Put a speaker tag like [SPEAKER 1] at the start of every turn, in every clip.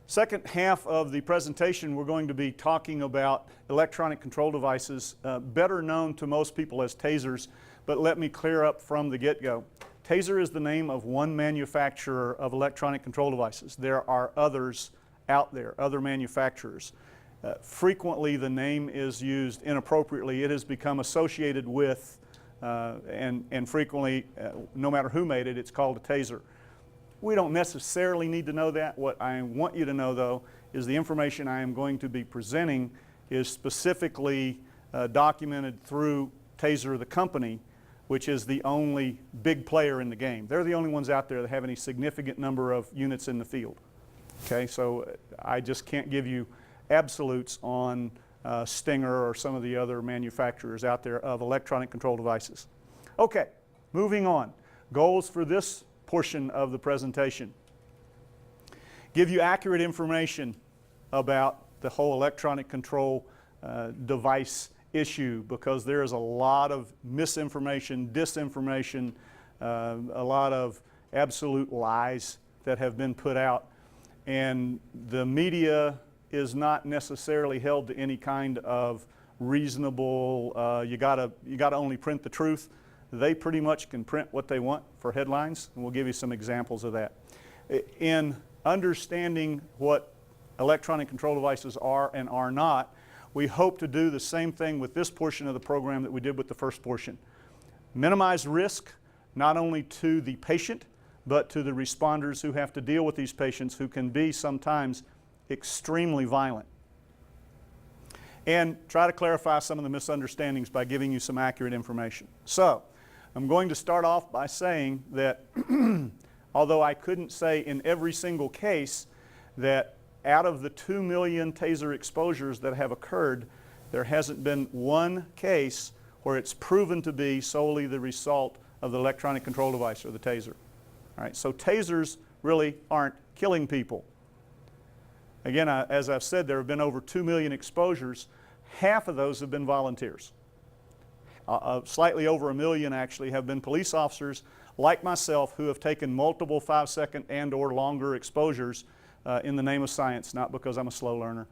[SPEAKER 1] Second half of the presentation, we're going to be talking about electronic control devices, better known to most people as tasers, but let me clear up from the get-go. Taser is the name of one manufacturer of electronic control devices. There are others out there, other manufacturers. Frequently the name is used inappropriately. It has become associated with, and frequently, no matter who made it, it's called a taser. We don't necessarily need to know that. What I want you to know, though, is the information I am going to be presenting is specifically documented through Taser, the company, which is the only big player in the game. They're the only ones out there that have any significant number of units in the field. Okay, so I just can't give you absolutes on Stinger or some of the other manufacturers out there of electronic control devices. Okay, moving on. Goals for this portion of the presentation. Give you accurate information about the whole electronic control device issue, because there is a lot of misinformation, disinformation, a lot of absolute lies that have been put out, and the media is not necessarily held to any kind of reasonable, you gotta only print the truth. They pretty much can print what they want for headlines, and we'll give you some examples of that. In understanding what electronic control devices are and are not, we hope to do the same thing with this portion of the program that we did with the first portion. Minimize risk, not only to the patient, but to the responders who have to deal with these patients, who can be sometimes extremely violent. And try to clarify some of the misunderstandings by giving you some accurate information. So, I'm going to start off by saying that although I couldn't say in every single case that out of the 2 million taser exposures that have occurred, there hasn't been one case where it's proven to be solely the result of the electronic control device or the taser. All right, so tasers really aren't killing people. Again, as I've said, there have been over 2 million exposures. Half of those have been volunteers. Slightly over 1 million actually have been police officers like myself who have taken multiple 5-second and or longer exposures in the name of science, not because I'm a slow learner.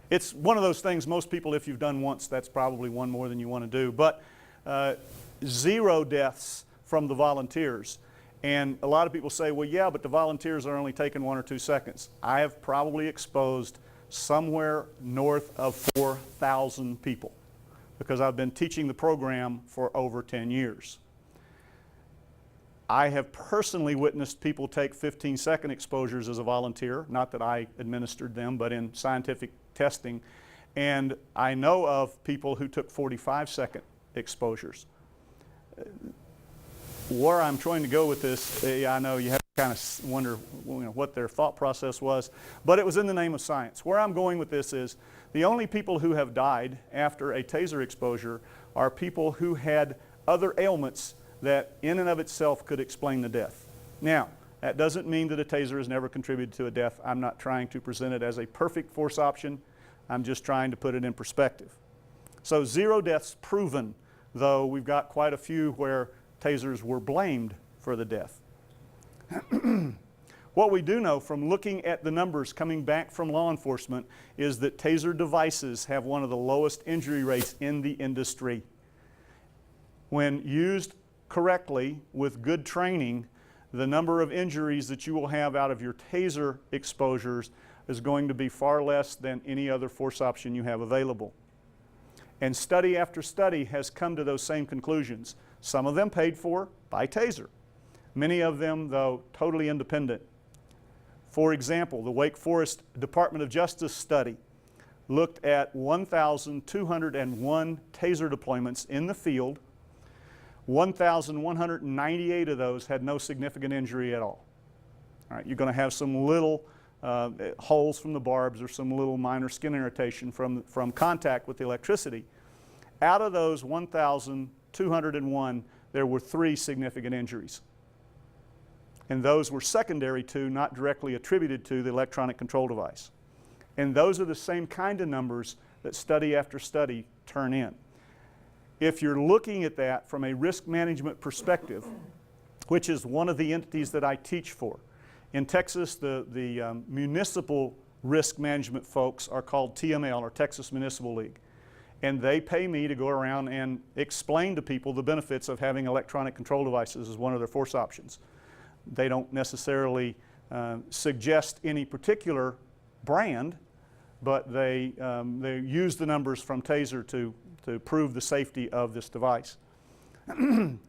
[SPEAKER 1] It's one of those things most people, if you've done once, that's probably one more than you want to do. But 0 deaths from the volunteers. And a lot of people say, well, yeah, but the volunteers are only taking 1 or 2 seconds. I have probably exposed somewhere north of 4,000 people because I've been teaching the program for over 10 years. I have personally witnessed people take 15-second exposures as a volunteer, not that I administered them, but in scientific testing. And I know of people who took 45-second exposures. Where I'm trying to go with this, I know you have to kind of wonder what their thought process was, but it was in the name of science. Where I'm going with this is the only people who have died after a taser exposure are people who had other ailments that in and of itself could explain the death. Now, that doesn't mean that a taser has never contributed to a death. I'm not trying to present it as a perfect force option. I'm just trying to put it in perspective. So 0 deaths proven, though we've got quite a few where tasers were blamed for the death. What we do know from looking at the numbers coming back from law enforcement is that taser devices have one of the lowest injury rates in the industry. When used correctly with good training, the number of injuries that you will have out of your taser exposures is going to be far less than any other force option you have available. And study after study has come to those same conclusions. Some of them paid for by taser. Many of them, though, totally independent. For example, the Wake Forest Department of Justice study looked at 1,201 taser deployments in the field. 1,198 of those had no significant injury at all. All right, you're going to have some little holes from the barbs or some little minor skin irritation from contact with the electricity. Out of those 1,201, there were 3 significant injuries. And those were secondary to, not directly attributed to, the electronic control device. And those are the same kind of numbers that study after study turn in. If you're looking at that from a risk management perspective, which is one of the entities that I teach for. In Texas, the municipal risk management folks are called TML, or Texas Municipal League. And they pay me to go around and explain to people the benefits of having electronic control devices as one of their force options. They don't necessarily suggest any particular brand, but they use the numbers from TASER to prove the safety of this device.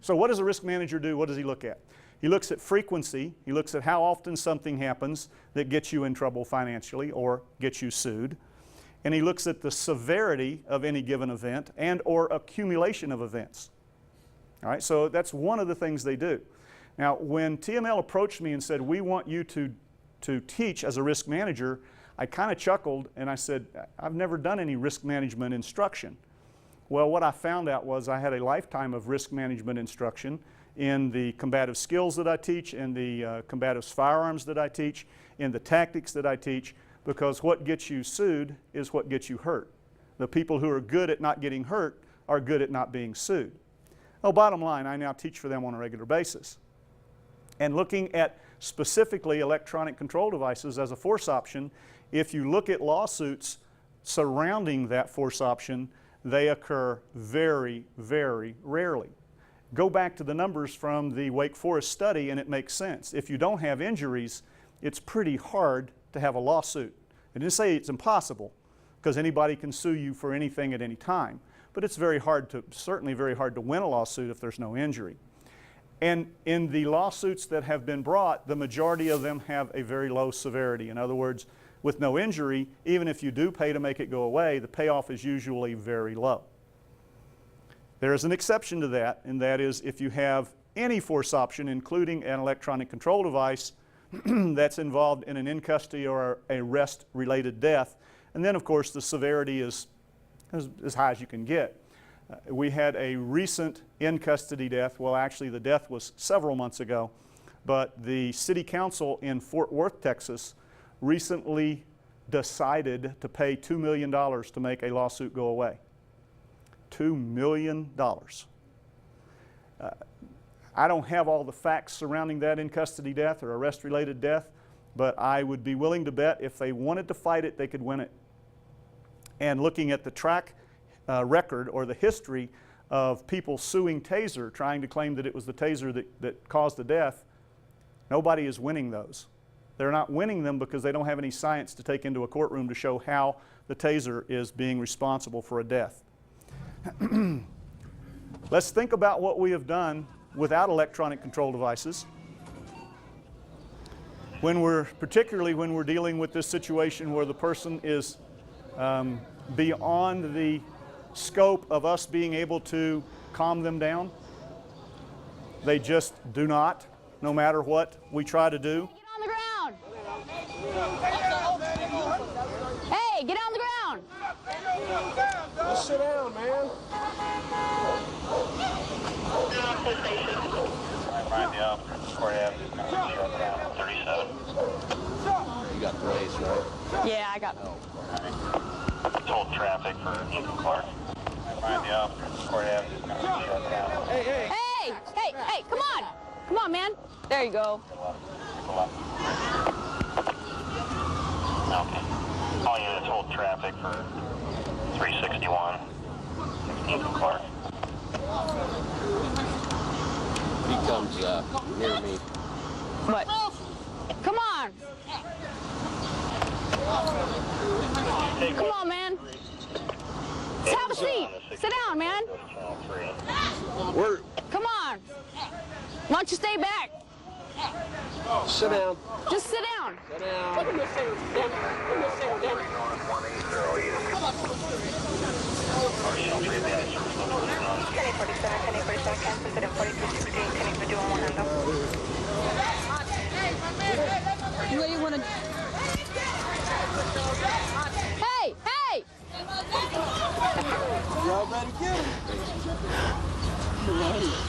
[SPEAKER 1] So what does a risk manager do? What does he look at? He looks at frequency. He looks at how often something happens that gets you in trouble financially or gets you sued. And he looks at the severity of any given event and or accumulation of events. All right, so that's one of the things they do. Now, when TML approached me and said, we want you to teach as a risk manager, I kind of chuckled and I said, I've never done any risk management instruction. Well, what I found out was I had a lifetime of risk management instruction in the combative skills that I teach, in the combative firearms that I teach, in the tactics that I teach, because what gets you sued is what gets you hurt. The people who are good at not getting hurt are good at not being sued. Oh, bottom line, I now teach for them on a regular basis. And looking at specifically electronic control devices as a force option, if you look at lawsuits surrounding that force option, they occur very, very rarely. Go back to the numbers from the Wake Forest study and it makes sense. If you don't have injuries, it's pretty hard to have a lawsuit. I didn't say it's impossible, because anybody can sue you for anything at any time, but it's very hard to, certainly very hard to win a lawsuit if there's no injury. And in the lawsuits that have been brought, the majority of them have a very low severity. In other words, with no injury, even if you do pay to make it go away, the payoff is usually very low. There is an exception to that, and that is if you have any force option, including an electronic control device, that's involved in an in-custody or arrest-related death. And then, of course, the severity is as high as you can get. We had a recent in-custody death. Well, actually, the death was several months ago. But the city council in Fort Worth, Texas, recently decided to pay $2 million to make a lawsuit go away. $2 million. I don't have all the facts surrounding that in-custody death or arrest-related death, but I would be willing to bet if they wanted to fight it, they could win it. And looking at the track record or the history of people suing TASER, trying to claim that it was the TASER that caused the death, nobody is winning those. They're not winning them because they don't have any science to take into a courtroom to show how the TASER is being responsible for a death. Let's think about what we have done without electronic control devices. Particularly when we're dealing with this situation where the person is beyond the scope of us being able to calm them down. They just do not, no matter what we try to do.
[SPEAKER 2] Get on the ground! Hey, get on the ground!
[SPEAKER 3] Just sit down, man. You got the race, right?
[SPEAKER 2] Yeah, I got.
[SPEAKER 4] Told traffic for Clark.
[SPEAKER 2] Hey, come on! Come on, man. There you go.
[SPEAKER 4] Okay. All units hold traffic for 361. 16th Clark.
[SPEAKER 3] He comes near me.
[SPEAKER 2] What? Come on! Come on, man. Let's have a seat. Sit down, man. Come on. Why don't you stay back?
[SPEAKER 3] Sit down.
[SPEAKER 2] Just sit down.
[SPEAKER 3] Sit down.
[SPEAKER 2] What do you want to... Hey!
[SPEAKER 3] Y'all better get him.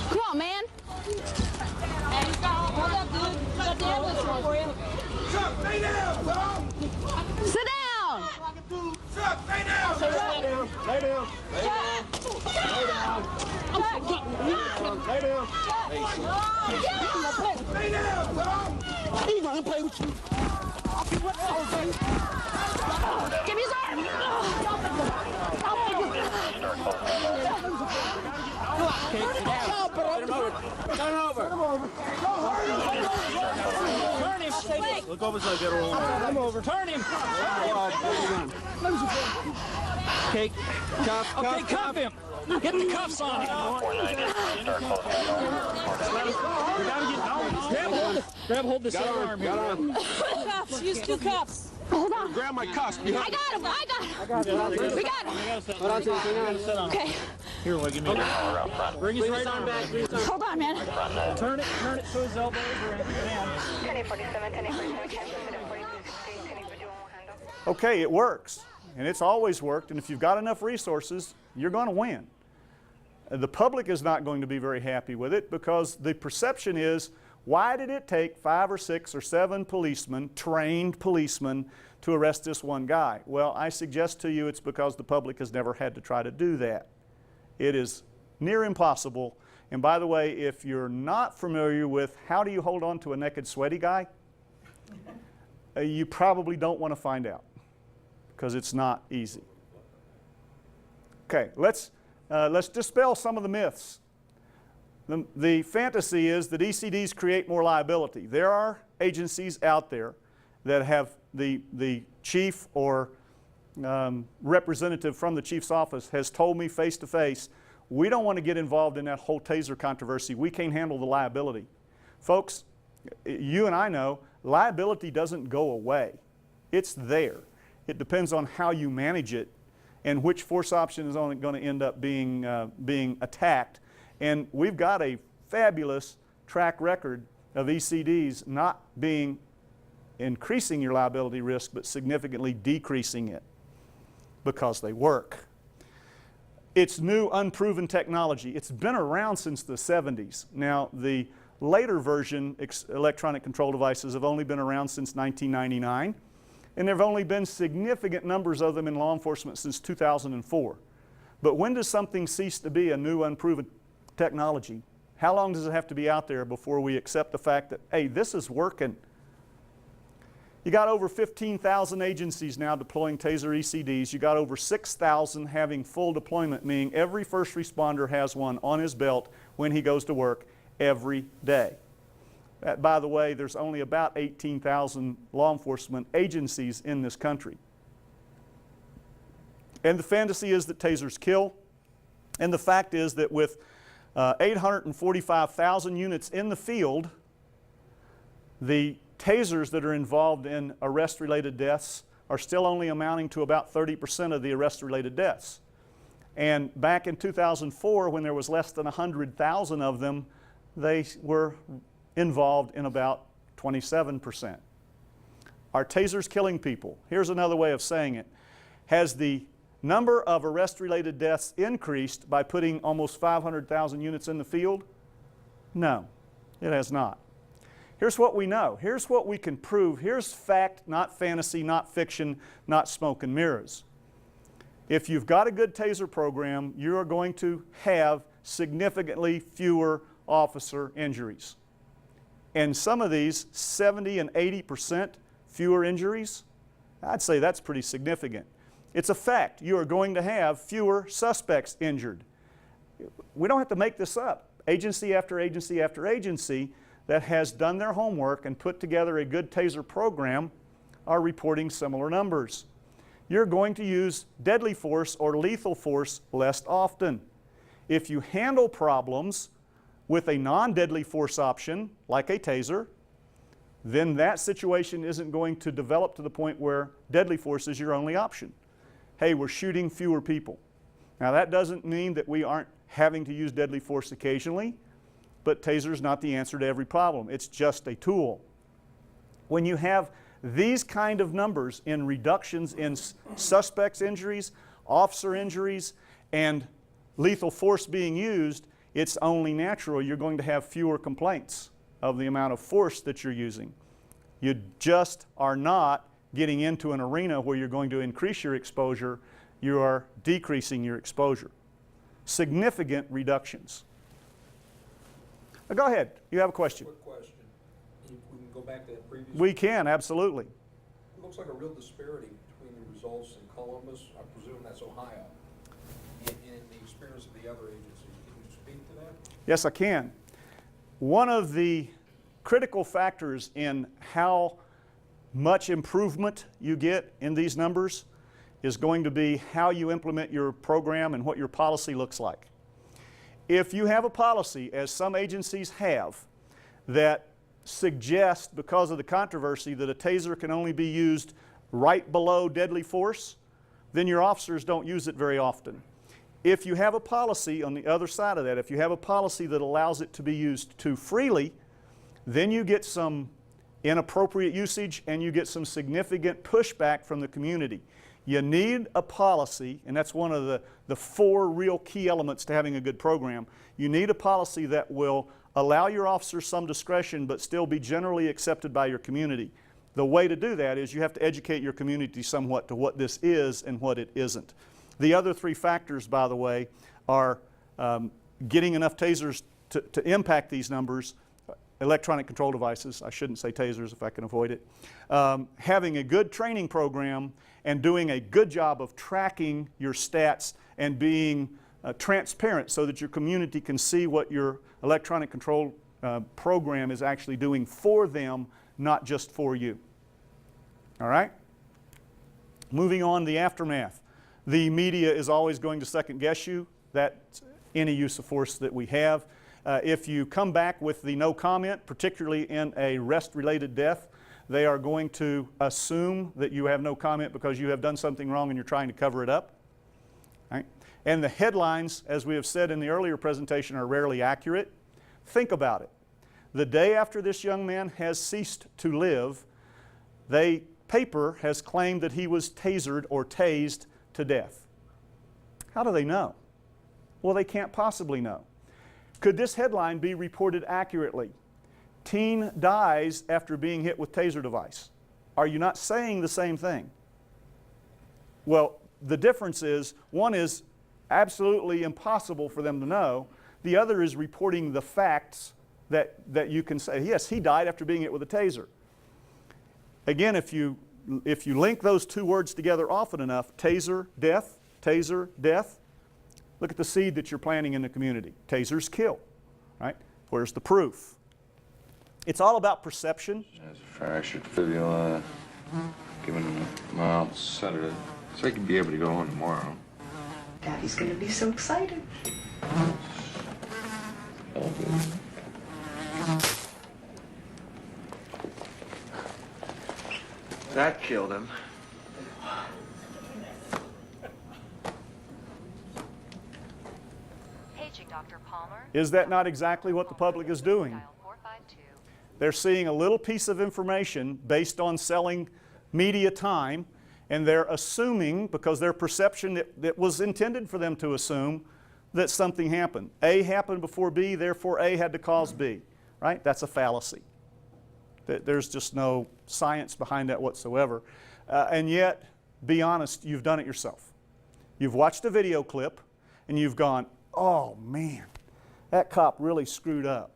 [SPEAKER 2] Come on, man. Sit down.
[SPEAKER 3] Lay down. Lay down. Lay down. Lay down. Lay down. Lay down, dog. He's gonna play with you.
[SPEAKER 2] Give me his arm.
[SPEAKER 3] Turn over.
[SPEAKER 5] Turn him. Look over so I get her over.
[SPEAKER 3] Come over.
[SPEAKER 5] Turn him.
[SPEAKER 3] Okay, cuff.
[SPEAKER 5] Okay, cuff him. Get the cuffs on him.
[SPEAKER 4] 490, start closing down.
[SPEAKER 5] We gotta get grab hold of this arm here.
[SPEAKER 3] Got on.
[SPEAKER 2] Cuffs. Use two cuffs. Hold on.
[SPEAKER 3] Grab my cuffs.
[SPEAKER 2] I got him. I got him. We got him.
[SPEAKER 3] Hold on to the
[SPEAKER 2] Okay.
[SPEAKER 5] Here, give me that. Bring his right arm back.
[SPEAKER 2] Hold on, man.
[SPEAKER 5] Turn it to his elbow over and down.
[SPEAKER 6] 1047, 1047, cancel, 1042,
[SPEAKER 1] Okay, it works, and it's always worked, and if you've got enough resources, you're going to win. The public is not going to be very happy with it because the perception is, why did it take 5 or 6 or 7 policemen, trained policemen, to arrest this one guy? Well, I suggest to you it's because the public has never had to try to do that. It is near impossible. And by the way, if you're not familiar with how do you hold on to a naked, sweaty guy, you probably don't want to find out because it's not easy. Okay, let's dispel some of the myths. The fantasy is that ECDs create more liability. There are agencies out there that have the chief or representative from the chief's office has told me face to face, we don't want to get involved in that whole taser controversy. We can't handle the liability. Folks, you and I know liability doesn't go away. It's there. It depends on how you manage it and which force option is only going to end up being attacked. And we've got a fabulous track record of ECDs not being increasing your liability risk, but significantly decreasing it because they work. It's new, unproven technology. It's been around since the 70s. Now, the later version electronic control devices have only been around since 1999, and there have only been significant numbers of them in law enforcement since 2004. But when does something cease to be a new, unproven technology? How long does it have to be out there before we accept the fact that, hey, this is working? You got over 15,000 agencies now deploying TASER ECDs. You got over 6,000 having full deployment, meaning every first responder has one on his belt when he goes to work every day. By the way, there's only about 18,000 law enforcement agencies in this country. And the fantasy is that tasers kill. And the fact is that with 845,000 units in the field, the tasers that are involved in arrest-related deaths are still only amounting to about 30% of the arrest-related deaths. And back in 2004, when there was less than 100,000 of them, they were involved in about 27%. Are tasers killing people? Here's another way of saying it. Has the number of arrest-related deaths increased by putting almost 500,000 units in the field? No, it has not. Here's what we know. Here's what we can prove. Here's fact, not fantasy, not fiction, not smoke and mirrors. If you've got a good TASER program, you are going to have significantly fewer officer injuries. And some of these, 70 and 80% fewer injuries, I'd say that's pretty significant. It's a fact. You are going to have fewer suspects injured. We don't have to make this up. Agency after agency after agency that has done their homework and put together a good TASER program are reporting similar numbers. You're going to use deadly force or lethal force less often. If you handle problems with a non-deadly force option, like a TASER, then that situation isn't going to develop to the point where deadly force is your only option. Hey, we're shooting fewer people. Now that doesn't mean that we aren't having to use deadly force occasionally, but TASER is not the answer to every problem. It's just a tool. When you have these kind of numbers in reductions in suspects' injuries, officer injuries, and lethal force being used, it's only natural you're going to have fewer complaints of the amount of force that you're using. You just are not getting into an arena where you're going to increase your exposure, you are decreasing your exposure. Significant reductions. Go ahead. You have a question.
[SPEAKER 7] Quick question. We can go back to that previous.
[SPEAKER 1] We can, absolutely.
[SPEAKER 7] It looks like a real disparity between the results in Columbus, I presume that's Ohio, and the experience of the other agencies. Can you speak to that?
[SPEAKER 1] Yes, I can. One of the critical factors in how much improvement you get in these numbers is going to be how you implement your program and what your policy looks like. If you have a policy, as some agencies have, that suggests, because of the controversy, that a taser can only be used right below deadly force, then your officers don't use it very often. If you have a policy on the other side of that, if you have a policy that allows it to be used too freely, then you get some inappropriate usage and you get some significant pushback from the community. You need a policy, and that's one of the four real key elements to having a good program. You need a policy that will allow your officers some discretion but still be generally accepted by your community. The way to do that is you have to educate your community somewhat to what this is and what it isn't. The other three factors, by the way, are getting enough tasers to impact these numbers, electronic control devices, I shouldn't say tasers if I can avoid it, having a good training program and doing a good job of tracking your stats and being transparent so that your community can see what your electronic control program is actually doing for them, not just for you. All right? Moving on, the aftermath. The media is always going to second guess you. That's any use of force that we have. If you come back with the no comment, particularly in a rest-related death, they are going to assume that you have no comment because you have done something wrong and you're trying to cover it up. Right? And the headlines, as we have said in the earlier presentation, are rarely accurate. Think about it. The day after this young man has ceased to live, the paper has claimed that he was tasered or tased to death. How do they know? Well, they can't possibly know. Could this headline be reported accurately? Teen dies after being hit with taser device. Are you not saying the same thing? Well, the difference is, one is absolutely impossible for them to know. The other is reporting the facts that you can say, yes, he died after being hit with a taser. Again, if you link those two words together often enough, taser, death, look at the seed that you're planting in the community. Tasers kill, right? Where's the proof? It's all about perception.
[SPEAKER 8] Has a fractured fibula, given him a mild sedative, so he could be able to go on tomorrow.
[SPEAKER 9] Daddy's gonna be so excited.
[SPEAKER 8] All good.
[SPEAKER 10] That killed him.
[SPEAKER 6] Paging Dr. Palmer.
[SPEAKER 1] Is that not exactly what the public is doing?
[SPEAKER 6] Dial 452.
[SPEAKER 1] They're seeing a little piece of information based on selling media time, and they're assuming, because their perception that was intended for them to assume, that something happened. A happened before B, therefore A had to cause B, right? That's a fallacy. There's just no science behind that whatsoever. And yet, be honest, you've done it yourself. You've watched a video clip, and you've gone, oh man, that cop really screwed up.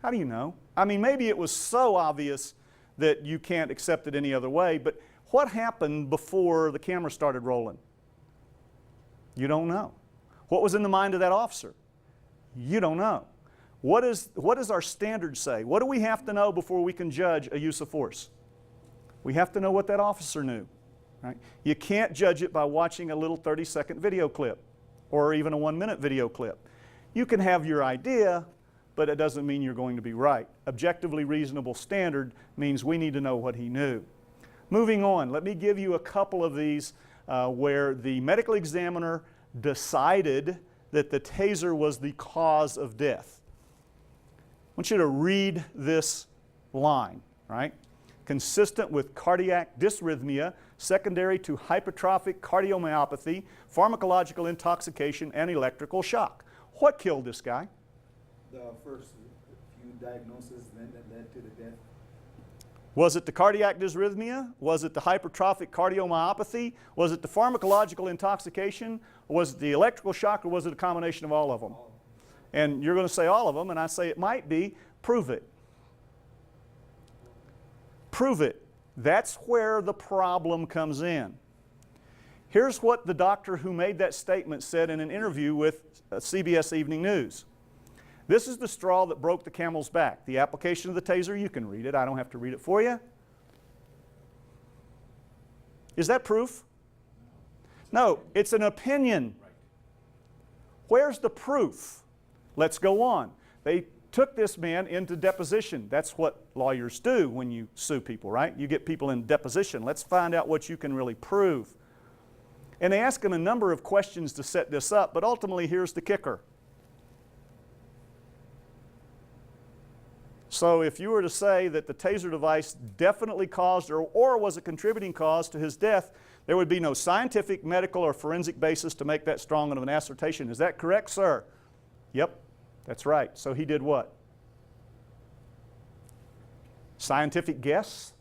[SPEAKER 1] How do you know? I mean, maybe it was so obvious that you can't accept it any other way, but what happened before the camera started rolling? You don't know. What was in the mind of that officer? You don't know. What does our standard say? What do we have to know before we can judge a use of force? We have to know what that officer knew. Right? You can't judge it by watching a little 30-second video clip or even a 1-minute video clip. You can have your idea, but it doesn't mean you're going to be right. Objectively reasonable standard means we need to know what he knew. Moving on, let me give you a couple of these where the medical examiner decided that the taser was the cause of death. I want you to read this line, right? Consistent with cardiac dysrhythmia, secondary to hypertrophic cardiomyopathy, pharmacological intoxication, and electrical shock. What killed this guy?
[SPEAKER 11] The first few diagnoses that led to the death.
[SPEAKER 1] Was it the cardiac dysrhythmia? Was it the hypertrophic cardiomyopathy? Was it the pharmacological intoxication? Or was it the electrical shock, or was it a combination of all of them? And you're going to say all of them, and I say it might be. Prove it. Prove it. That's where the problem comes in. Here's what the doctor who made that statement said in an interview with CBS Evening News. This is the straw that broke the camel's back. The application of the taser, you can read it. I don't have to read it for you. Is that proof? No, it's an opinion. Where's the proof? Let's go on. They took this man into deposition. That's what lawyers do when you sue people, right? You get people in deposition. Let's find out what you can really prove. And they ask him a number of questions to set this up, but ultimately here's the kicker. So if you were to say that the taser device definitely caused or was a contributing cause to his death, there would be no scientific, medical, or forensic basis to make that strong of an assertion. Is that correct, sir? Yep, that's right. So he did what? Scientific guess?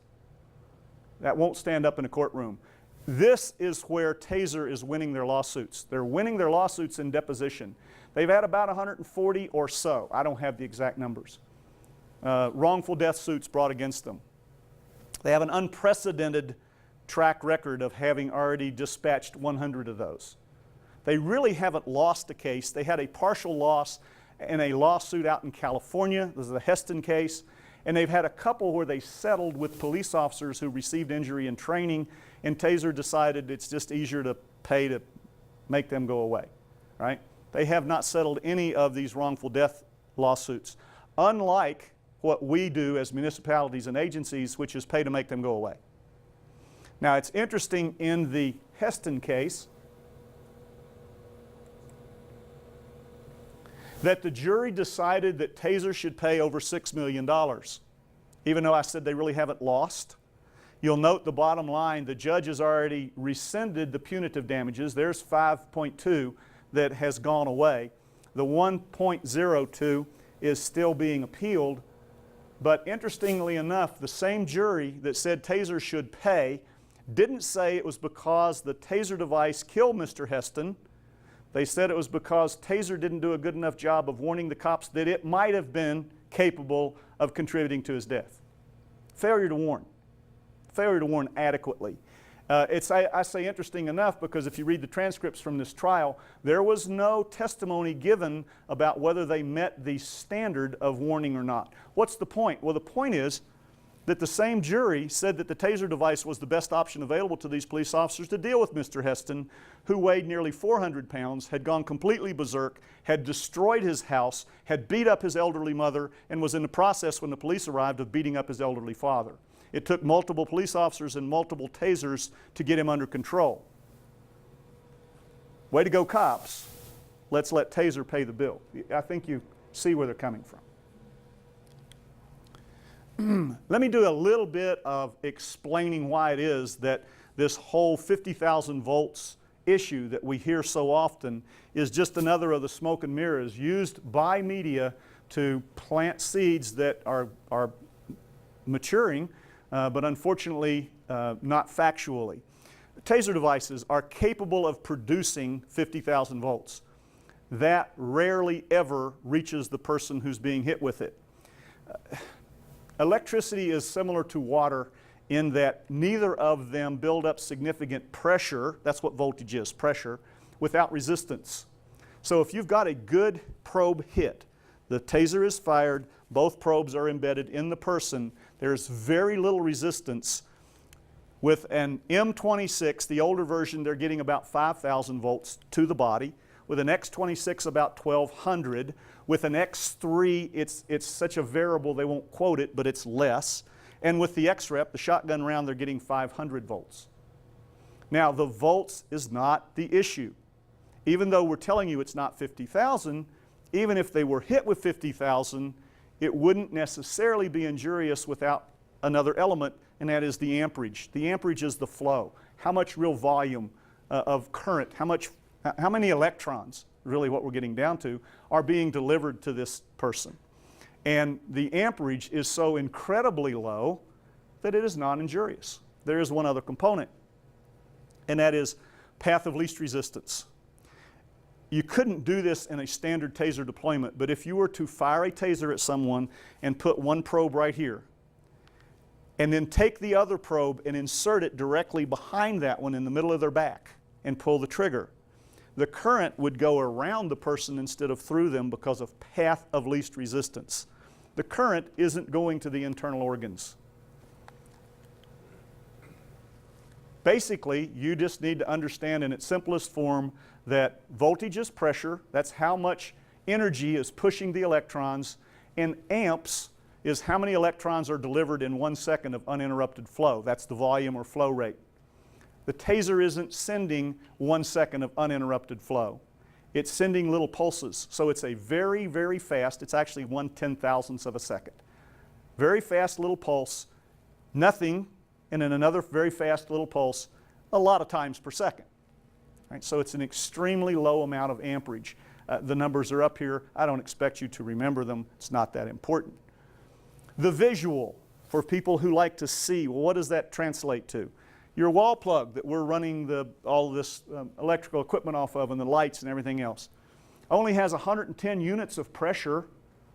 [SPEAKER 1] That won't stand up in a courtroom. This is where Taser is winning their lawsuits. They're winning their lawsuits in deposition. They've had about 140 or so. I don't have the exact numbers. Wrongful death suits brought against them. They have an unprecedented track record of having already dispatched 100 of those. They really haven't lost a case. They had a partial loss in a lawsuit out in California. This is the Heston case. And they've had a couple where they settled with police officers who received injury in training, and Taser decided it's just easier to pay to make them go away, right? They have not settled any of these wrongful death lawsuits, unlike what we do as municipalities and agencies, which is pay to make them go away. Now, it's interesting in the Heston case that the jury decided that Taser should pay over $6 million, even though I said they really haven't lost. You'll note the bottom line, the judge has already rescinded the punitive damages. There's 5.2 that has gone away. The 1.02 is still being appealed. But interestingly enough, the same jury that said Taser should pay didn't say it was because the Taser device killed Mr. Heston. They said it was because Taser didn't do a good enough job of warning the cops that it might have been capable of contributing to his death. Failure to warn. Failure to warn adequately. I say interesting enough because if you read the transcripts from this trial, there was no testimony given about whether they met the standard of warning or not. What's the point? Well, the point is that the same jury said that the Taser device was the best option available to these police officers to deal with Mr. Heston, who weighed nearly 400 pounds, had gone completely berserk, had destroyed his house, had beat up his elderly mother, and was in the process, when the police arrived, of beating up his elderly father. It took multiple police officers and multiple tasers to get him under control. Way to go, cops. Let's let Taser pay the bill. I think you see where they're coming from. Let me do a little bit of explaining why it is that this whole 50,000 volts issue that we hear so often is just another of the smoke and mirrors used by media to plant seeds that are maturing, but unfortunately not factually. Taser devices are capable of producing 50,000 volts. That rarely ever reaches the person who's being hit with it. Electricity is similar to water in that neither of them build up significant pressure, that's what voltage is, pressure, without resistance. So if you've got a good probe hit, the taser is fired, both probes are embedded in the person, there's very little resistance. With an M26, the older version, they're getting about 5,000 volts to the body. With an X26, about 1,200. With an X3, it's such a variable they won't quote it, but it's less. And with the X-Rep, the shotgun round, they're getting 500 volts. Now, the volts is not the issue. Even though we're telling you it's not 50,000, even if they were hit with 50,000, it wouldn't necessarily be injurious without another element, and that is the amperage. The amperage is the flow. How much real volume of current, how many electrons, really what we're getting down to, are being delivered to this person. And the amperage is so incredibly low that it is non-injurious. There is one other component, and that is path of least resistance. you couldn't do this in a standard taser deployment, but if you were to fire a taser at someone and put one probe right here, and then take the other probe and insert it directly behind that one in the middle of their back and pull the trigger, the current would go around the person instead of through them because of path of least resistance. The current isn't going to the internal organs. Basically, you just need to understand in its simplest form that voltage is pressure, that's how much energy is pushing the electrons, and amps is how many electrons are delivered in 1 second of uninterrupted flow. That's the volume or flow rate. The taser isn't sending 1 second of uninterrupted flow. It's sending little pulses. So it's a very, very fast, it's actually 1/10,000th of a second. Very fast little pulse, nothing, and then another very fast little pulse a lot of times per second. Right? So it's an extremely low amount of amperage. The numbers are up here. I don't expect you to remember them. It's not that important. The visual, for people who like to see, well, what does that translate to? Your wall plug that we're running all of this electrical equipment off of and the lights and everything else only has 110 units of pressure,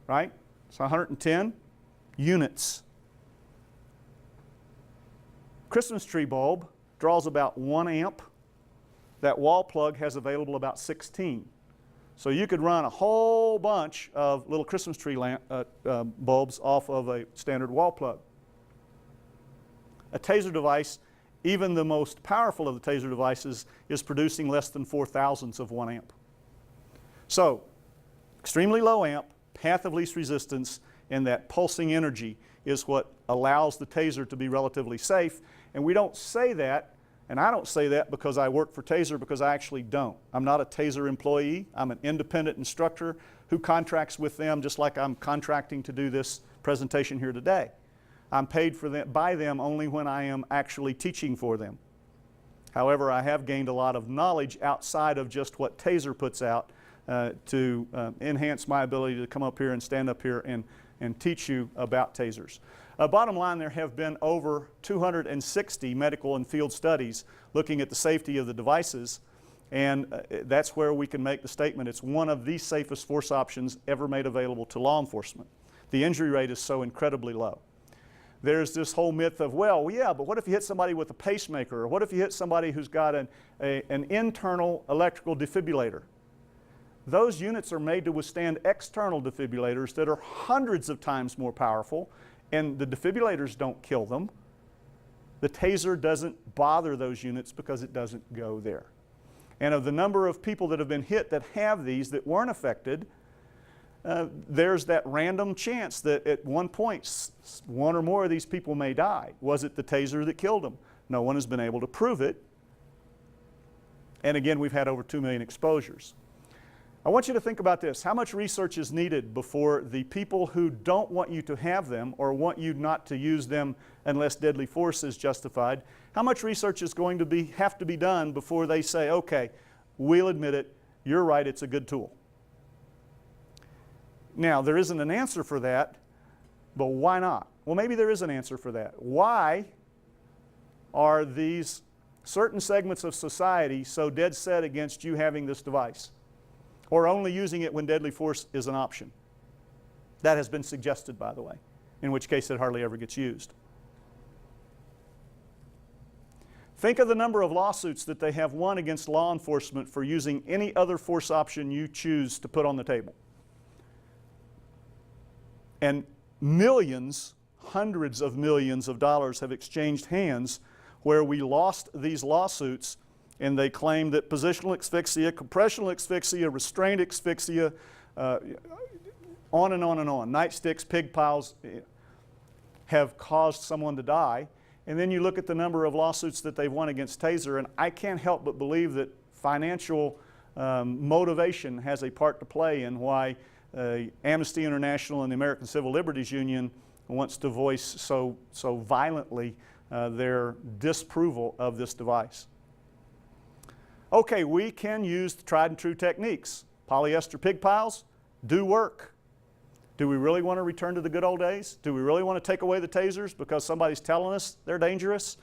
[SPEAKER 1] right? So 110 units. Christmas tree bulb draws about 1 amp. That wall plug has available about 16. So you could run a whole bunch of little Christmas tree bulbs off of a standard wall plug. A taser device, even the most powerful of the taser devices, is producing less than 4,000ths of 1 amp. So, extremely low amp, path of least resistance, and that pulsing energy is what allows the taser to be relatively safe. And we don't say that, and I don't say that because I work for Taser, because I actually don't. I'm not a Taser employee. I'm an independent instructor who contracts with them just like I'm contracting to do this presentation here today. I'm paid by them only when I am actually teaching for them. However, I have gained a lot of knowledge outside of just what Taser puts out to enhance my ability to come up here and stand up here and teach you about tasers. Bottom line, there have been over 260 medical and field studies looking at the safety of the devices, and that's where we can make the statement it's one of the safest force options ever made available to law enforcement. The injury rate is so incredibly low. There's this whole myth of, well, yeah, but what if you hit somebody with a pacemaker? Or what if you hit somebody who's got an internal electrical defibrillator? Those units are made to withstand external defibrillators that are hundreds of times more powerful, and the defibrillators don't kill them. The taser doesn't bother those units because it doesn't go there. And of the number of people that have been hit that have these that weren't affected, there's that random chance that at one point, one or more of these people may die. Was it the taser that killed them? No one has been able to prove it. And again, we've had over 2 million exposures. I want you to think about this. How much research is needed before the people who don't want you to have them or want you not to use them unless deadly force is justified, how much research is going to have to be done before they say, okay, we'll admit it, you're right, it's a good tool? Now, there isn't an answer for that, but why not? Well, maybe there is an answer for that. Why are these certain segments of society so dead set against you having this device, or only using it when deadly force is an option? That has been suggested, by the way, in which case it hardly ever gets used. Think of the number of lawsuits that they have won against law enforcement for using any other force option you choose to put on the table. And millions, hundreds of millions of dollars have exchanged hands where we lost these lawsuits, and they claim that positional asphyxia, compressional asphyxia, restrained asphyxia, on and on and on, nightsticks, pig piles have caused someone to die. And then you look at the number of lawsuits that they've won against Taser, and I can't help but believe that financial motivation has a part to play in why Amnesty International and the American Civil Liberties Union wants to voice so violently their disapproval of this device. Okay, we can use the tried and true techniques. Polyester pig piles do work. Do we really want to return to the good old days? Do we really want to take away the tasers because somebody's telling us they're dangerous?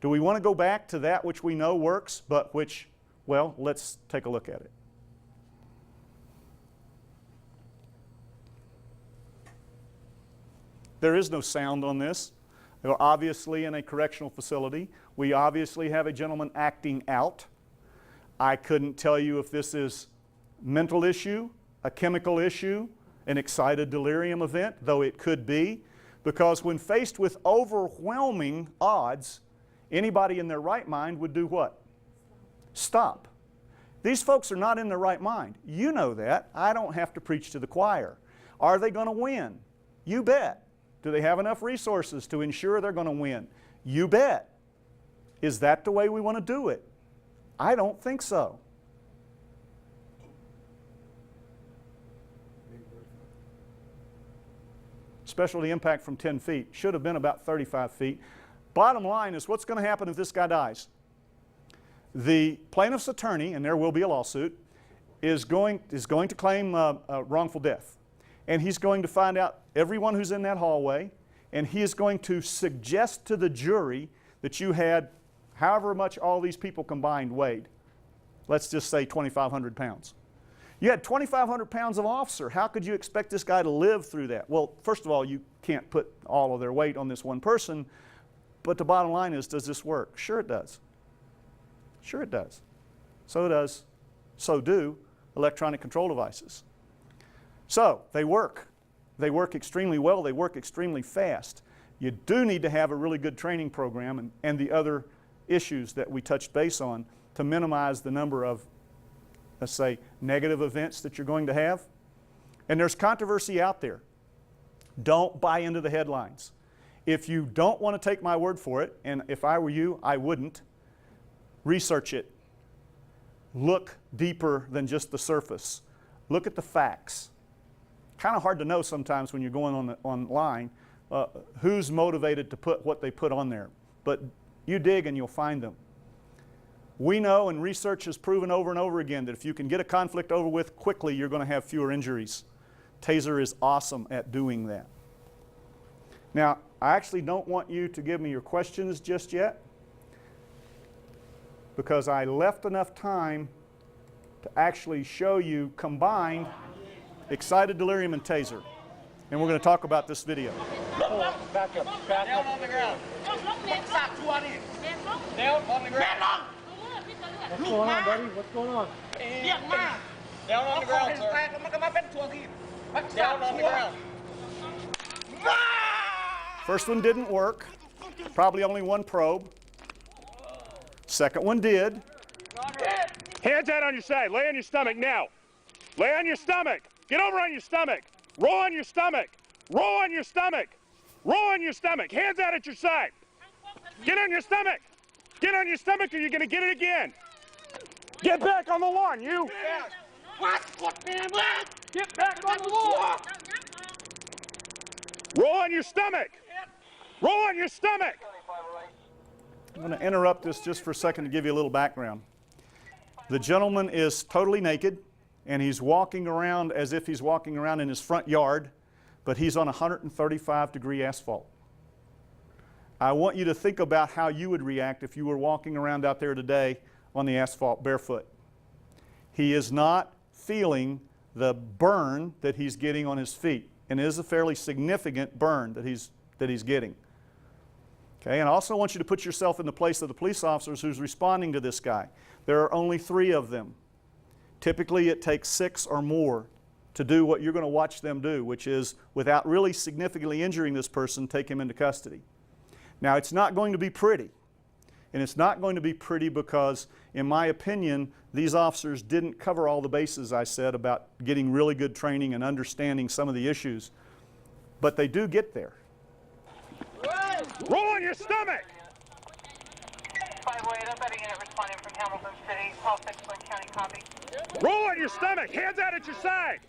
[SPEAKER 1] Do we want to go back to that which we know works, but which, well, let's take a look at it. There is no sound on this. They're obviously in a correctional facility. We obviously have a gentleman acting out. I couldn't tell you if this is mental issue, a chemical issue, an excited delirium event, though it could be, because when faced with overwhelming odds, anybody in their right mind would do what? Stop. These folks are not in their right mind. You know that. I don't have to preach to the choir. Are they going to win? You bet. Do they have enough resources to ensure they're going to win? You bet. Is that the way we want to do it? I don't think so. Specialty impact from 10 feet. Should have been about 35 feet. Bottom line is, what's going to happen if this guy dies? The plaintiff's attorney, and there will be a lawsuit, is going to claim wrongful death. And he's going to find out everyone who's in that hallway, and he is going to suggest to the jury that you had however much all these people combined weighed. Let's just say 2,500 pounds. You had 2,500 pounds of officer. How could you expect this guy to live through that? Well, first of all, you can't put all of their weight on this one person, but the bottom line is, does this work? Sure it does. Sure it does. So do electronic control devices. So they work. They work extremely well. They work extremely fast. You do need to have a really good training program and the other issues that we touched base on to minimize the number of, let's say, negative events that you're going to have. And there's controversy out there. Don't buy into the headlines. If you don't want to take my word for it, and if I were you, I wouldn't, research it. Look deeper than just the surface. Look at the facts. Kind of hard to know sometimes when you're going online who's motivated to put what they put on there. But you dig and you'll find them. We know, and research has proven over and over again, that if you can get a conflict over with quickly, you're going to have fewer injuries. Taser is awesome at doing that. Now, I actually don't want you to give me your questions just yet, because I left enough time to actually show you combined excited delirium and taser. And we're going to talk about this video.
[SPEAKER 3] Back up. Down on the ground. Down on the ground.
[SPEAKER 5] What's going on, buddy? What's going on?
[SPEAKER 3] Down on the ground, sir. Down on the ground.
[SPEAKER 1] First one didn't work. Probably only one probe. Second one did.
[SPEAKER 10] Hands out on your side. Lay on your stomach now. Lay on your stomach. Get over on your stomach. Roll on your stomach. Roll on your stomach. Roll on your stomach. Hands out at your side. Get on your stomach. Get on your stomach or you're going to get it again. Get back on the lawn, you.
[SPEAKER 3] Get back on the lawn.
[SPEAKER 10] Roll on your stomach. Roll on your stomach.
[SPEAKER 1] I'm going to interrupt this just for a second to give you a little background. The gentleman is totally naked, and he's walking around as if he's walking around in his front yard, but he's on 135-degree asphalt. I want you to think about how you would react if you were walking around out there today on the asphalt barefoot. He is not feeling the burn that he's getting on his feet, and it is a fairly significant burn that he's getting. Okay, and I also want you to put yourself in the place of the police officers who's responding to this guy. There are only 3 of them. Typically it takes 6 or more to do what you're going to watch them do, which is, without really significantly injuring this person, take him into custody. Now, it's not going to be pretty. And it's not going to be pretty because, in my opinion, these officers didn't cover all the bases I said about getting really good training and understanding some of the issues. But they do get there.
[SPEAKER 10] Roll on your stomach!
[SPEAKER 4] 508, I'm betting unit responding from Hamilton City, Paul 6, County, copy.
[SPEAKER 10] Roll on your stomach! Hands out at your side!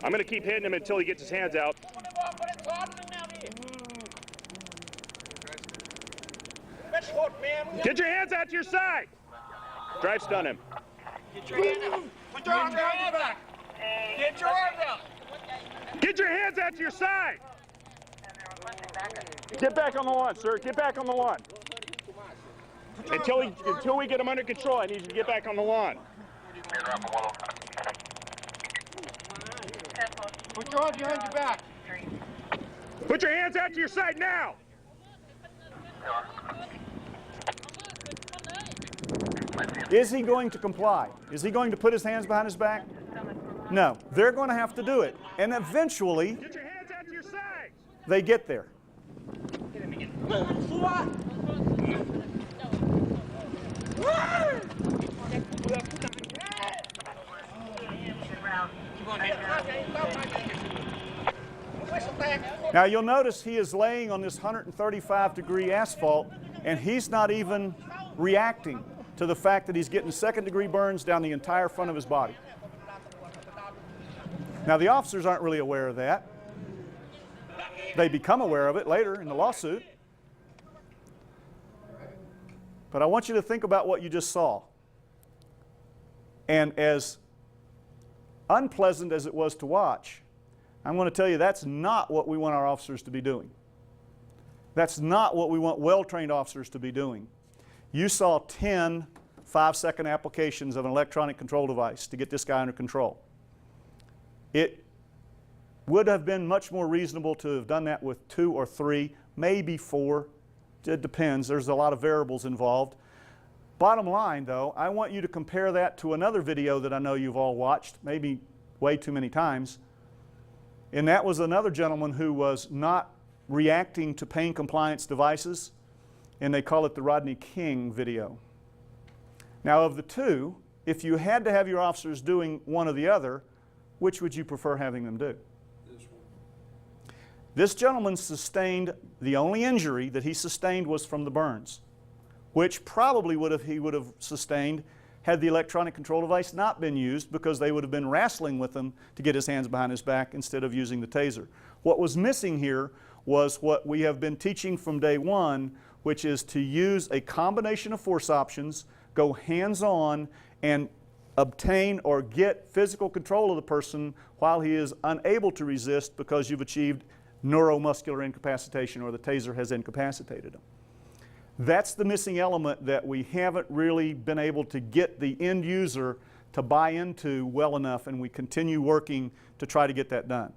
[SPEAKER 10] I'm going to keep hitting him until he gets his hands out. Get your hands out to your side! Drive stun him.
[SPEAKER 3] Get your hands out. Put your arms back. Get your arms out.
[SPEAKER 10] Get your hands out to your side! Get back on the lawn, sir. Get back on the lawn. Until we get him under control, I need you to get back on the lawn.
[SPEAKER 3] Put your arms behind your back.
[SPEAKER 10] Put your hands out to your side now.
[SPEAKER 1] Is he going to comply? Is he going to put his hands behind his back? No. They're going to have to do it. And eventually,
[SPEAKER 10] Get your hands out to your side.
[SPEAKER 1] they get there. Now you'll notice he is laying on this 135-degree asphalt, and he's not even reacting to the fact that he's getting second-degree burns down the entire front of his body. Now the officers aren't really aware of that. They become aware of it later in the lawsuit. But I want you to think about what you just saw. And as unpleasant as it was to watch, I'm going to tell you that's not what we want our officers to be doing. That's not what we want well-trained officers to be doing. You saw 10 5-second applications of an electronic control device to get this guy under control. It would have been much more reasonable to have done that with 2 or 3, maybe 4. It depends. There's a lot of variables involved. Bottom line, though, I want you to compare that to another video that I know you've all watched, maybe way too many times. And that was another gentleman who was not reacting to pain compliance devices, and they call it the Rodney King video. Now, of the two, if you had to have your officers doing one or the other, which would you prefer having them do?
[SPEAKER 7] This one.
[SPEAKER 1] This gentleman sustained, the only injury that he sustained was from the burns, which probably he would have sustained had the electronic control device not been used, because they would have been wrestling with him to get his hands behind his back instead of using the taser. What was missing here was what we have been teaching from day one, which is to use a combination of force options, go hands-on, and obtain or get physical control of the person while he is unable to resist because you've achieved neuromuscular incapacitation or the taser has incapacitated him. That's the missing element that we haven't really been able to get the end user to buy into well enough, and we continue working to try to get that done.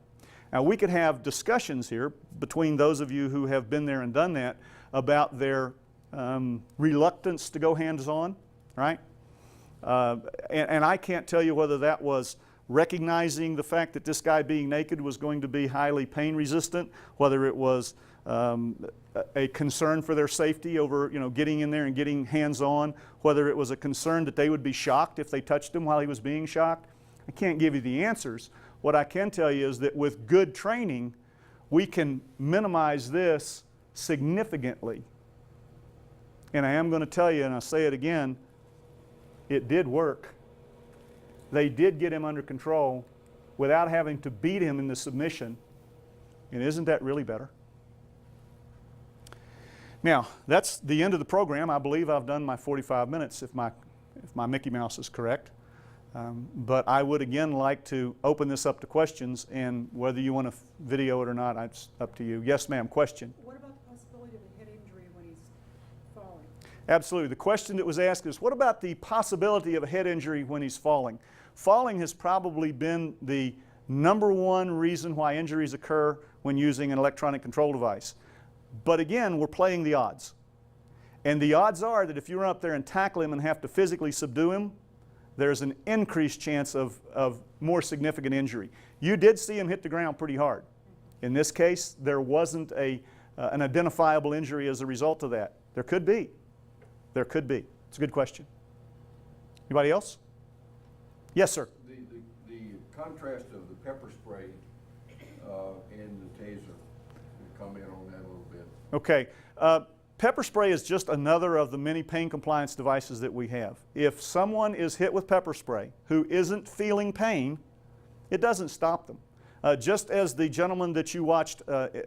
[SPEAKER 1] Now, we could have discussions here between those of you who have been there and done that about their reluctance to go hands-on, right? And I can't tell you whether that was recognizing the fact that this guy being naked was going to be highly pain resistant, whether it was a concern for their safety over, getting in there and getting hands-on, whether it was a concern that they would be shocked if they touched him while he was being shocked. I can't give you the answers. What I can tell you is that with good training, we can minimize this significantly. And I am going to tell you, and I'll say it again, it did work. They did get him under control without having to beat him in the submission. And isn't that really better? Now, that's the end of the program. I believe I've done my 45 minutes if my Mickey Mouse is correct. But I would again like to open this up to questions, and whether you want to video it or not, it's up to you. Yes, ma'am, question?
[SPEAKER 12] What about the possibility of a head injury when he's falling?
[SPEAKER 1] Absolutely. The question that was asked is, what about the possibility of a head injury when he's falling? Falling has probably been the #1 reason why injuries occur when using an electronic control device. But again, we're playing the odds. And the odds are that if you run up there and tackle him and have to physically subdue him, there's an increased chance of more significant injury. You did see him hit the ground pretty hard. In this case, there wasn't an identifiable injury as a result of that. There could be. There could be. It's a good question. Anybody else? Yes, sir.
[SPEAKER 13] The contrast of the pepper spray and the taser. Comment on that a little bit.
[SPEAKER 1] Okay. Pepper spray is just another of the many pain compliance devices that we have. If someone is hit with pepper spray who isn't feeling pain, it doesn't stop them. Just as the gentleman that you watched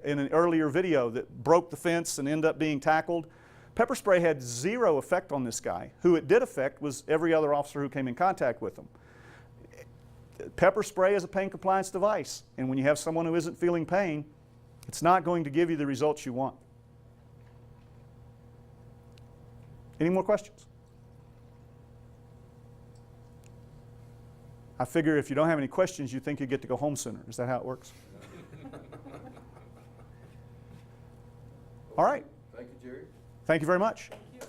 [SPEAKER 1] in an earlier video that broke the fence and ended up being tackled, pepper spray had 0 effect on this guy. Who it did affect was every other officer who came in contact with him. Pepper spray is a pain compliance device, and when you have someone who isn't feeling pain, it's not going to give you the results you want. Any more questions? I figure if you don't have any questions, you think you get to go home sooner. Is that how it works? All right.
[SPEAKER 13] Thank you, Jerry.
[SPEAKER 1] Thank you very much.
[SPEAKER 12] Thank you.